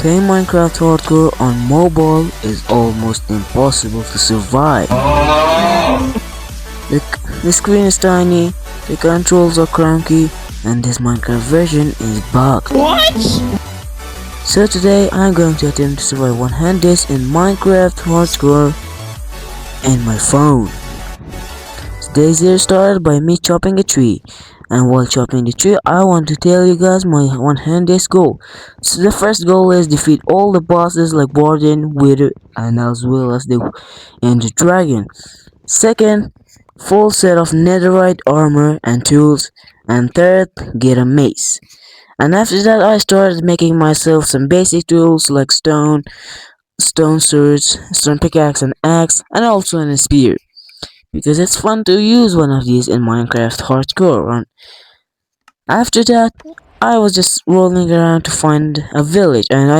Playing Minecraft Hardcore on mobile is almost impossible to survive. The screen is tiny, the controls are clunky, and this Minecraft version is bugged. What? So today I'm going to attempt to survive 100 days in Minecraft Hardcore and my phone. Today's year started by me chopping a tree, and while chopping the tree I want to tell you guys my 100 days goal. So the first goal is defeat all the bosses like Warden, Wither, and as well as the Dragon. Second, full set of netherite armor and tools, and third, get a mace. And after that I started making myself some basic tools like stone swords, stone pickaxe and axe, and also a spear, because it's fun to use one of these in Minecraft Hardcore run. After that, I was just rolling around to find a village, and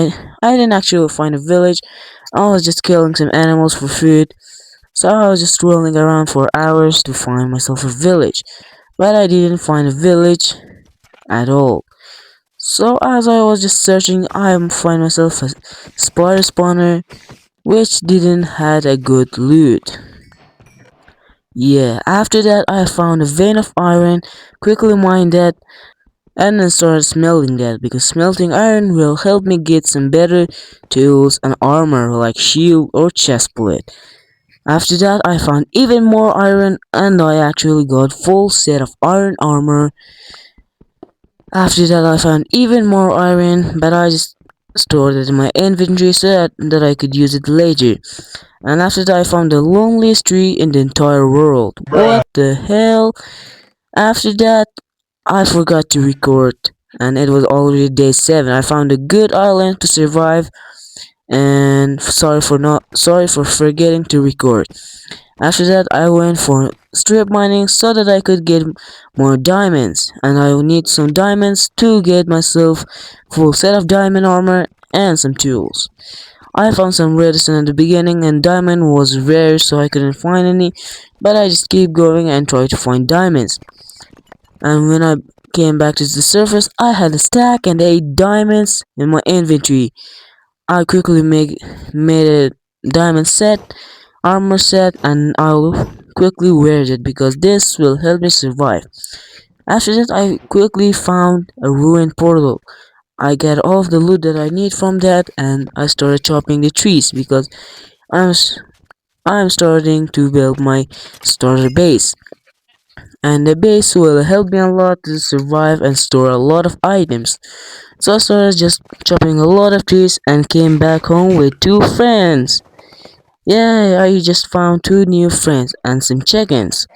I didn't actually find a village. I was just killing some animals for food, so I was just rolling around for hours to find myself a village, but I didn't find a village at all. So as I was just searching, I find myself a spider spawner, which didn't had a good loot. Yeah, after that I found a vein of iron, quickly mined that, and then started smelting that, because smelting iron will help me get some better tools and armor like shield or chestplate. After that I found even more iron, and I actually got full set of iron armor. After that I found even more iron, but I just stored it in my inventory so that I could use it later. And after that I found the loneliest tree in the entire world. What the hell? After that I forgot to record, and it was already day 7. I found a good island to survive, and sorry for forgetting to record. After that I went for strip mining so that I could get more diamonds, and I will need some diamonds to get myself full set of diamond armor and some tools. I found some redstone at the beginning, and diamond was rare so I couldn't find any, but I just keep going and try to find diamonds. And when I came back to the surface, I had a stack and 8 diamonds in my inventory. I quickly made a diamond set, armor set, and I'll quickly wear it because this will help me survive. After that I quickly found a ruined portal. I got all of the loot that I need from that, and I started chopping the trees because I'm starting to build my starter base, and the base will help me a lot to survive and store a lot of items. So I started just chopping a lot of trees and came back home with 2 friends. Yeah, I just found 2 new friends and some chickens.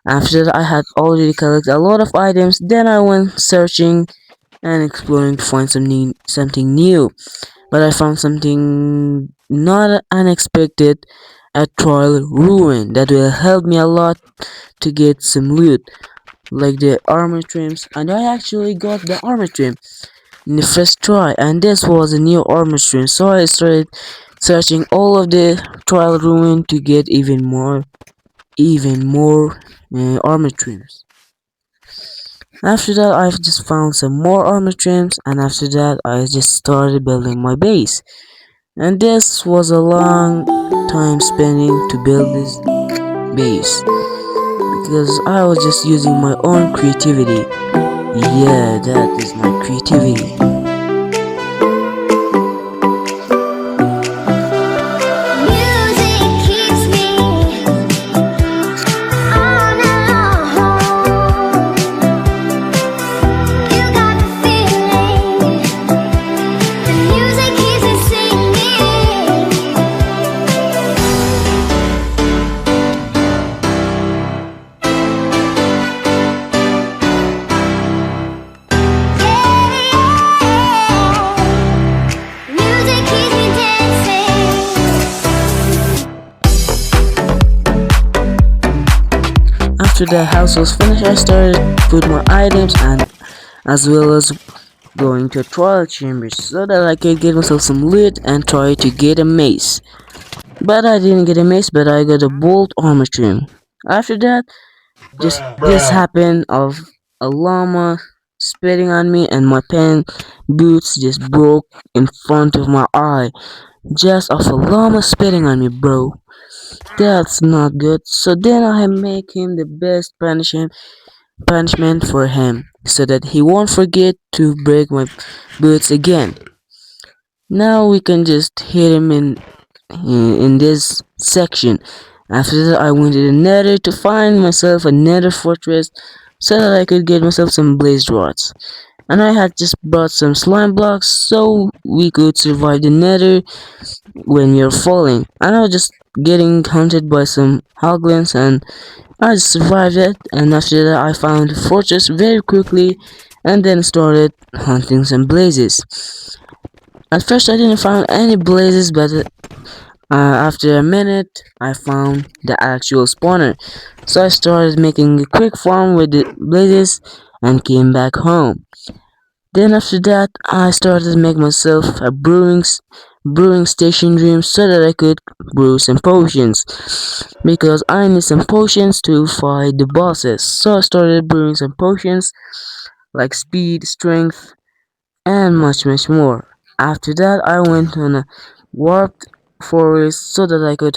After that I had already collected a lot of items, then I went searching and exploring to find something new. But I found something not unexpected, a trial ruin that will help me a lot to get some loot, like the armor trims, and I actually got the armor trim in the first try, and this was a new armor trim, so I started searching all of the trial ruin to get even more armor trims. After that I just found some more armor trims, and after that I just started building my base. And this was a long time spending to build this base, because I was just using my own creativity. Yeah, that is my creativity. After the house was finished, I started to put my items, and as well as going to a trial chamber so that I could get myself some loot and try to get a mace. But I didn't get a mace, but I got a bolt armor trim. After that, just this happened of a llama spitting on me, and my pen boots just broke in front of my eye. Just of a llama spitting on me, bro. That's not good. So then I make him the best punishment for him, so that he won't forget to break my boots again. Now we can just hit him in this section. After that, I went to the nether to find myself a nether fortress so that I could get myself some blazed rods. And I had just brought some slime blocks so we could survive the nether when we are falling. And I was just getting hunted by some hoglins, and I just survived it. And after that, I found the fortress very quickly and then started hunting some blazes. At first, I didn't find any blazes, but after a minute, I found the actual spawner. So I started making a quick farm with the blazes and came back home. Then after that, I started to make myself a brewing station room so that I could brew some potions, because I need some potions to fight the bosses. So I started brewing some potions like speed, strength, and much more. After that, I went on a warped forest so that I could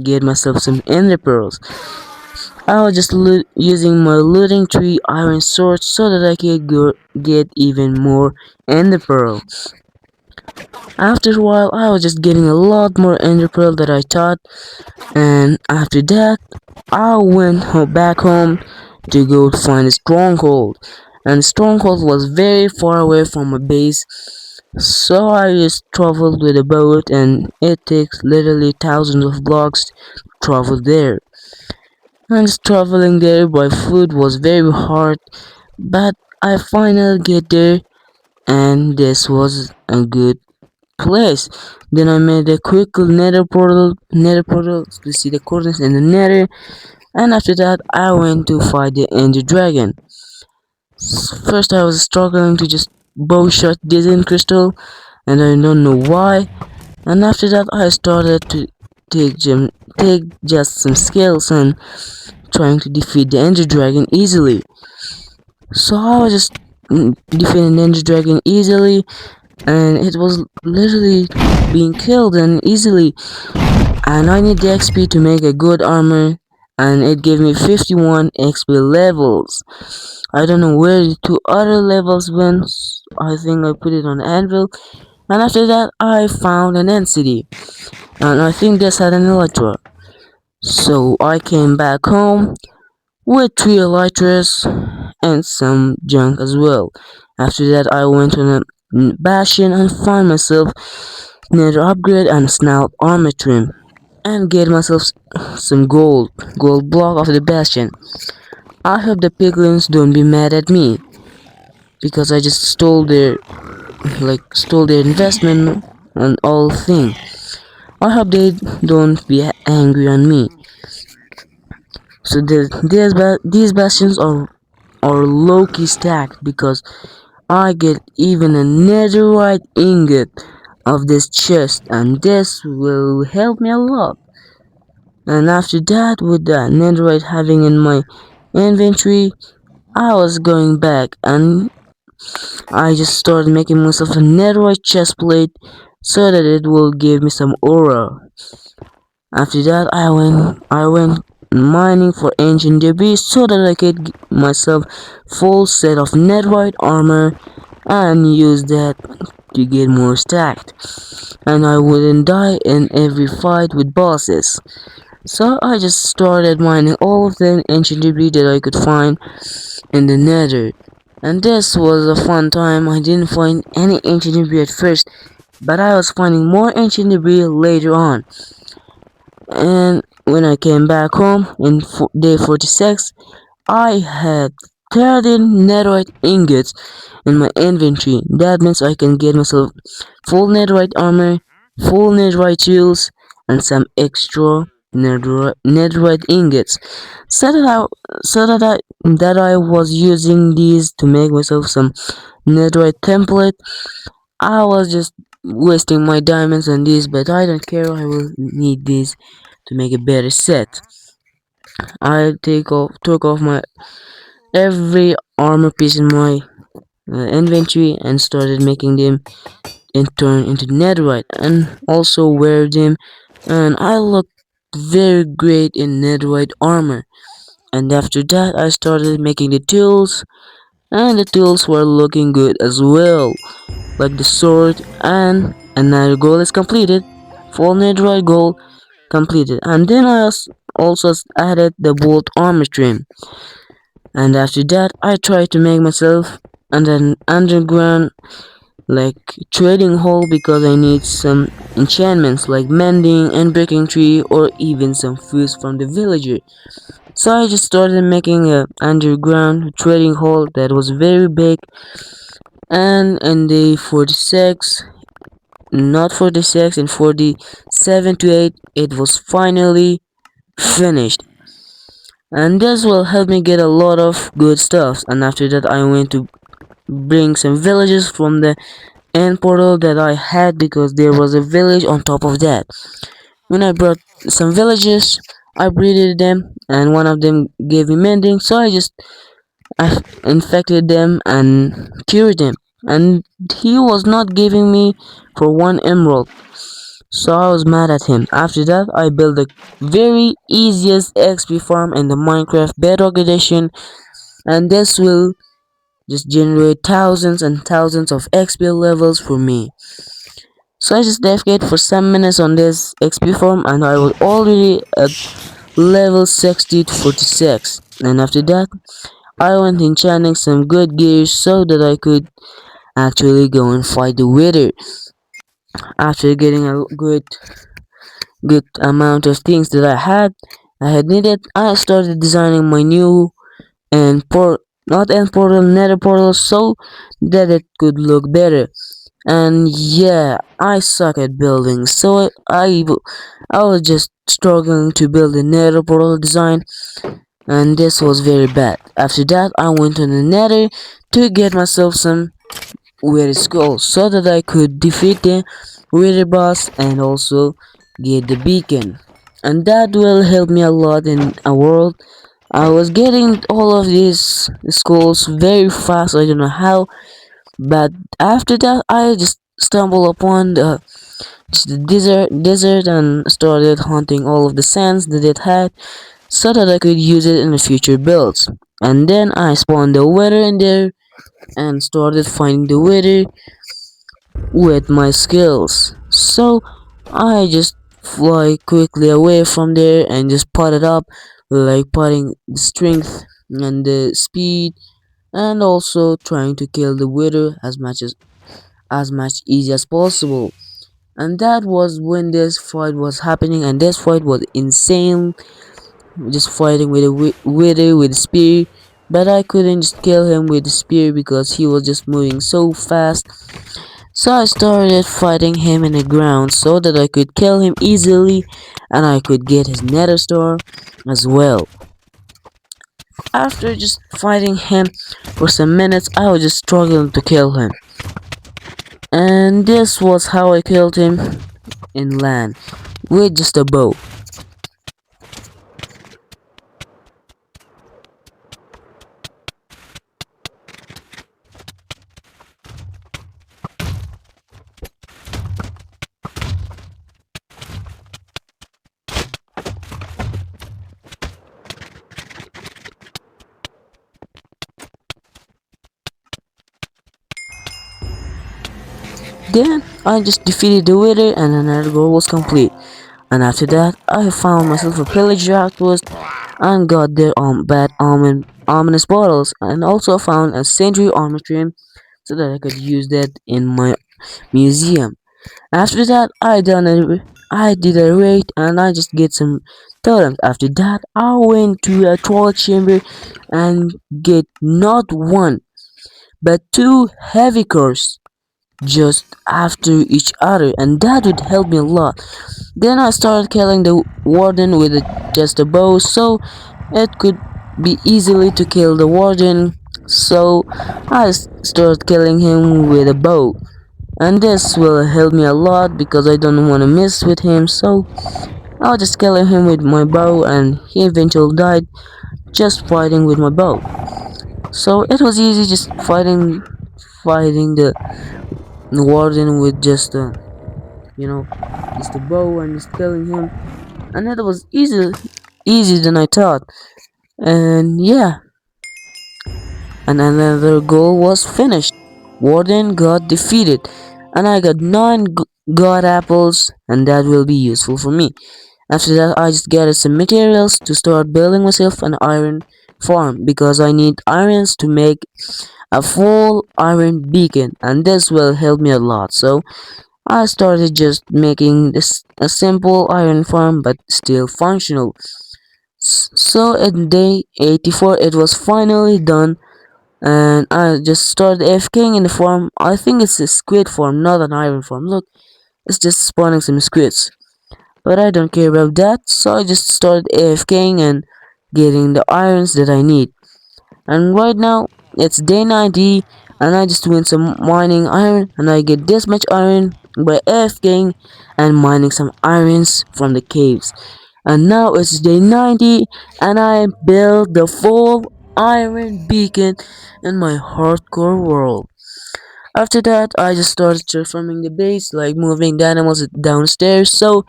get myself some ender pearls. I was just using my looting tree iron sword so that I could get even more ender pearls. After a while, I was just getting a lot more ender pearl than I thought, and after that, I went back home to go find a stronghold. And the stronghold was very far away from my base, so I just traveled with a boat, and it takes literally thousands of blocks to travel there. And just traveling there by foot was very hard, but I finally get there, and this was a good place. Then I made a quick nether portal to see the coordinates in the nether, and after that I went to fight the ender dragon. First I was struggling to just bow shot this in crystal, and I don't know why. And after that I started to take just some skills and trying to defeat the ender dragon easily. So I was just defeating the ender dragon easily, and it was literally being killed and easily, and I need the XP to make a good armor, and it gave me 51 XP levels. I don't know where the two other levels went. I think I put it on anvil, and after that I found an end city, and I think this had an elytra. So I came back home with 3 elytras and some junk as well. After that I went on a bastion and found myself nether upgrade and snout armor trim, and get myself some gold block of the bastion. I hope the piglins don't be mad at me, because I just stole their investment and all thing. I hope they don't be angry on me. So these bastions are low-key stacked, because I get even a netherite ingot of this chest, and this will help me a lot. And after that, with the netherite having in my inventory, I was going back, and I just started making myself a netherite chestplate so that it will give me some aura. After that, I went mining for ancient debris so that I could get myself full set of netherite armor and use that to get more stacked, and I wouldn't die in every fight with bosses. So I just started mining all of the ancient debris that I could find in the nether. And this was a fun time. I didn't find any ancient debris at first, but I was finding more ancient debris later on. And when I came back home in day 46, I had 13 netherite ingots in my inventory. That means I can get myself full netherite armor, full netherite tools, and some extra netherite ingots. So that I was using these to make myself some netherite template. I was just wasting my diamonds on these, but I don't care. I will need these to make a better set. I took off my every armor piece in my inventory and started making them and turn into netherite and also wear them, and I looked very great in netherite armor. And after that I started making the tools, and the tools were looking good as well, like the sword, and another goal is completed. Full netherite goal completed. And then I also added the bolt armor trim. And after that I tried to make myself an underground like trading hole because I need some enchantments like mending and breaking tree or even some foods from the villager. So I just started making a underground trading hall that was very big, and in the 46, not 46, in 47 to 8 it was finally finished. And this will help me get a lot of good stuff. And after that I went to bring some villages from the end portal that I had because there was a village on top of that. When I brought some villages, I breeded them and one of them gave me mending, so I infected them and cured them. And he was not giving me for one emerald, so I was mad at him. After that, I built the very easiest XP farm in the Minecraft Bedrock edition, and this will just generate thousands and thousands of XP levels for me. So I just defecated for some minutes on this XP farm and I was already at level 60 to 46. And after that, I went enchanting some good gears so that I could actually go and fight the wither. After getting a good amount of things that I had needed, I started designing my new and not end portal, nether portal, so that it could look better. And yeah, I suck at building, so I was just struggling to build a nether portal design, and this was very bad. After that I went to the nether to get myself some weird skulls so that I could defeat the weird boss and also get the beacon, and that will help me a lot in a world. I was getting all of these skulls very fast, I don't know how, but after that I just stumbled upon the desert and started hunting all of the sands that it had so that I could use it in the future builds. And then I spawned the wither in there and started finding the wither with my skills. So I just fly quickly away from there and just pot it up, like potting the strength and the speed, and also trying to kill the wither as much easy as possible. And that was when this fight was happening, and this fight was insane, just fighting with a wither with a spear, but I couldn't just kill him with the spear because he was just moving so fast. So I started fighting him in the ground so that I could kill him easily and I could get his nether star as well. After just fighting him for some minutes, I was just struggling to kill him, and this was how I killed him in land with just a bow. Then I just defeated the wither and another goal was complete. And after that, I found myself a pillager outpost and got their bad ominous bottles, and also found a century armor trim so that I could use that in my museum. After that, I did a raid and I just get some totems. After that, I went to a troll chamber and get not one but two heavy cores just after each other, and that would help me a lot. Then I started killing the warden with just a bow, so it could be easily to kill the warden. So I started killing him with a bow, and this will help me a lot because I don't want to mess with him. So I'll just kill him with my bow, and he eventually died just fighting with my bow. So it was easy just fighting fighting the warden with just you know just a bow and just killing him, and that was easier than I thought. And yeah, and another goal was finished. Warden got defeated, and I got 9 god apples, and that will be useful for me. After that, I just gathered some materials to start building myself an iron farm because I need irons to make a full iron beacon, and this will help me a lot. So I started just making this a simple iron farm, but still functional. So in day 84, it was finally done, and I just started AFKing in the farm. I think it's a squid farm, not an iron farm. Look, it's just spawning some squids. But I don't care about that, so I just started AFKing and getting the irons that I need. And right now, it's day 90, and I just went some mining iron, and I get this much iron by AFKing and mining some irons from the caves. And now it's day 90, and I built the full iron beacon in my hardcore world. After that, I just started transforming the base, like moving the animals downstairs so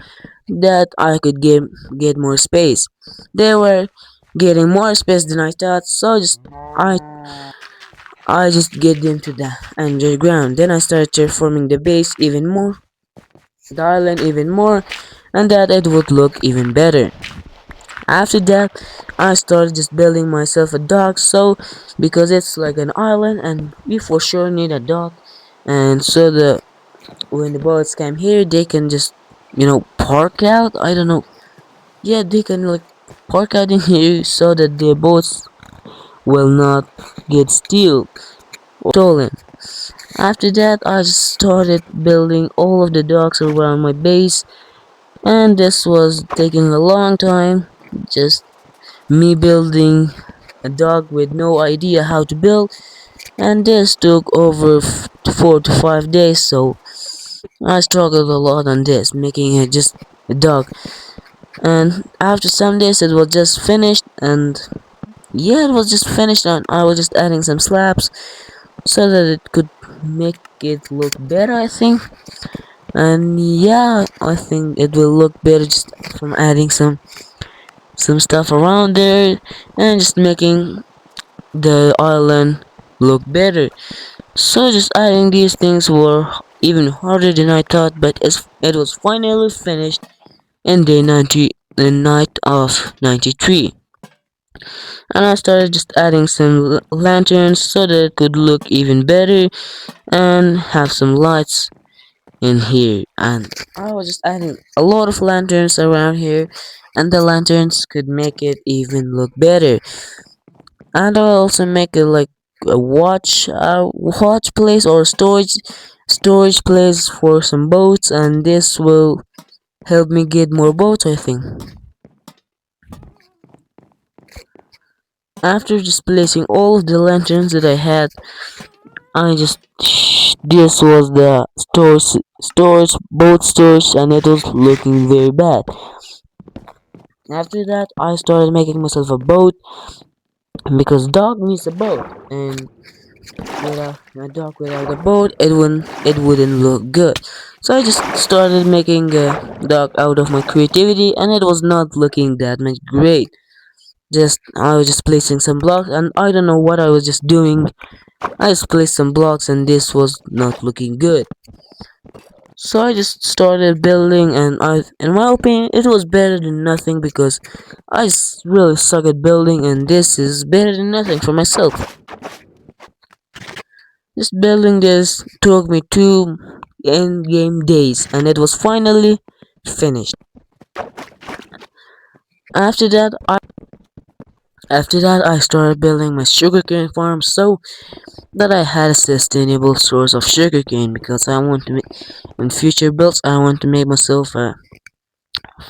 that I could get more space. They were getting more space than I thought, so I I just get them to the underground. Then I started transforming the base even more, the island even more, and that it would look even better. After that, I started just building myself a dock, so because it's like an island, and we for sure need a dock, and so the when the boats come here, they can just park out. I don't know. Yeah, they can like park out in here so that the boats will not get stolen. After that, I just started building all of the docks around my base, and this was taking a long time. Just me building a dock with no idea how to build, and this took over 4 to 5 days. So I struggled a lot on this, making it just a dock. And after some days, it was just finished, and yeah, it was just finished, and I was just adding some slabs so that it could make it look better, I think. And yeah, I think it will look better just from adding some stuff around there and just making the island look better. So just adding these things were even harder than I thought, but it was finally finished in day 90, the night of 93. And I started just adding some lanterns so that it could look even better and have some lights in here. And I was just adding a lot of lanterns around here, and the lanterns could make it even look better. And I also make it like a watch place or storage place for some boats, and this will help me get more boats, I think. After just placing all of the lanterns that I had, I just this was the boat stores, and it was looking very bad. After that, I started making myself a boat because dog needs a boat, and without a dog without a boat, it wouldn't look good. So I just started making a dog out of my creativity, and it was not looking that much great. Just I was just placing some blocks, and I don't know what I was just doing. I just placed some blocks, and this was not looking good. So I just started building, and in my opinion, it was better than nothing because I really suck at building, and this is better than nothing for myself. Just building this took me 2 endgame days, and it was finally finished. After that, I started building my sugarcane farm so that I had a sustainable source of sugarcane because I want to make in future builds. I want to make myself a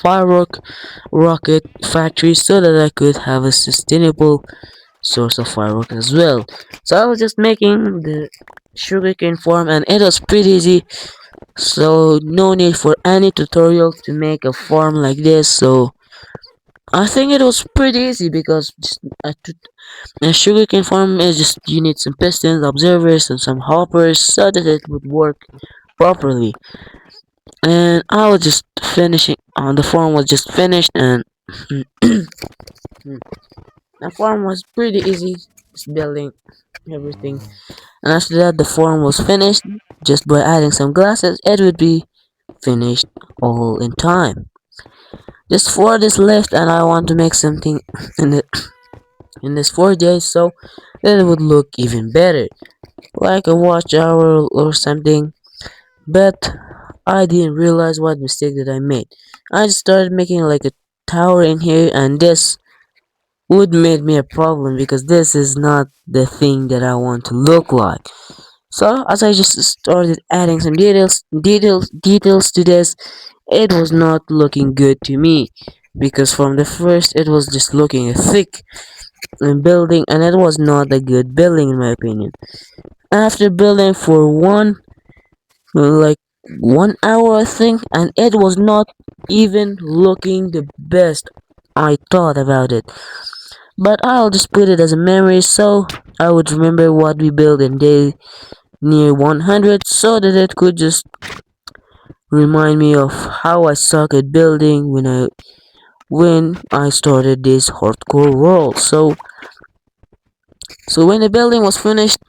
firework rocket factory so that I could have a sustainable source of firework as well. So I was just making the sugarcane farm, and it was pretty easy. So no need for any tutorial to make a farm like this. So I think it was pretty easy because just a sugarcane farm is just you need some pistons, observers, and some hoppers so that it would work properly. And I was just finishing. The farm was just finished, and the farm was pretty easy, just building everything. And after that, the farm was finished. Just by adding some glasses, it would be finished all in time. Just 4 days left, and I want to make something in the in this 4 days so that it would look even better, like a watch hour or something. But I didn't realize what mistake that I made. I just started making like a tower in here, and this would make me a problem because this is not the thing that I want to look like. So as I just started adding some details to this, it was not looking good to me because from the first it was just looking thick and building, and it was not a good building in my opinion. After building for like 1 hour I think, and it was not even looking the best I thought about it. But I'll just put it as a memory so I would remember what we built in day near 100 so that it could just remind me of how I suck at building when I started this hardcore world. So when the building was finished,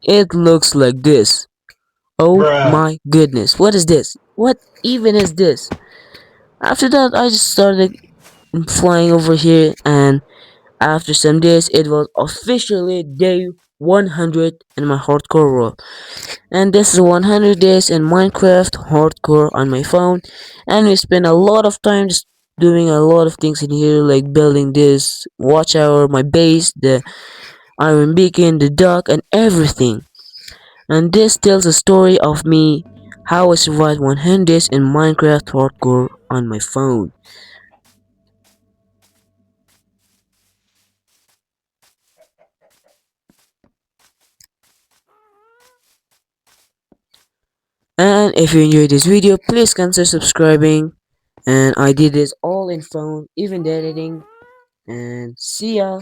it looks like this. Oh Bruh. my goodness, what is this? What even is this? After that, I just started flying over here, and after some days, it was officially day 100 in my hardcore world. And this is 100 days in Minecraft hardcore on my phone, and we spent a lot of time just doing a lot of things in here, like building this watchtower, my base, the iron beacon, the dock, and everything. And this tells a story of me, how I survived 100 days in Minecraft hardcore on my phone. And if you enjoyed this video, please consider subscribing. And I did this all in phone, even the editing. And see ya.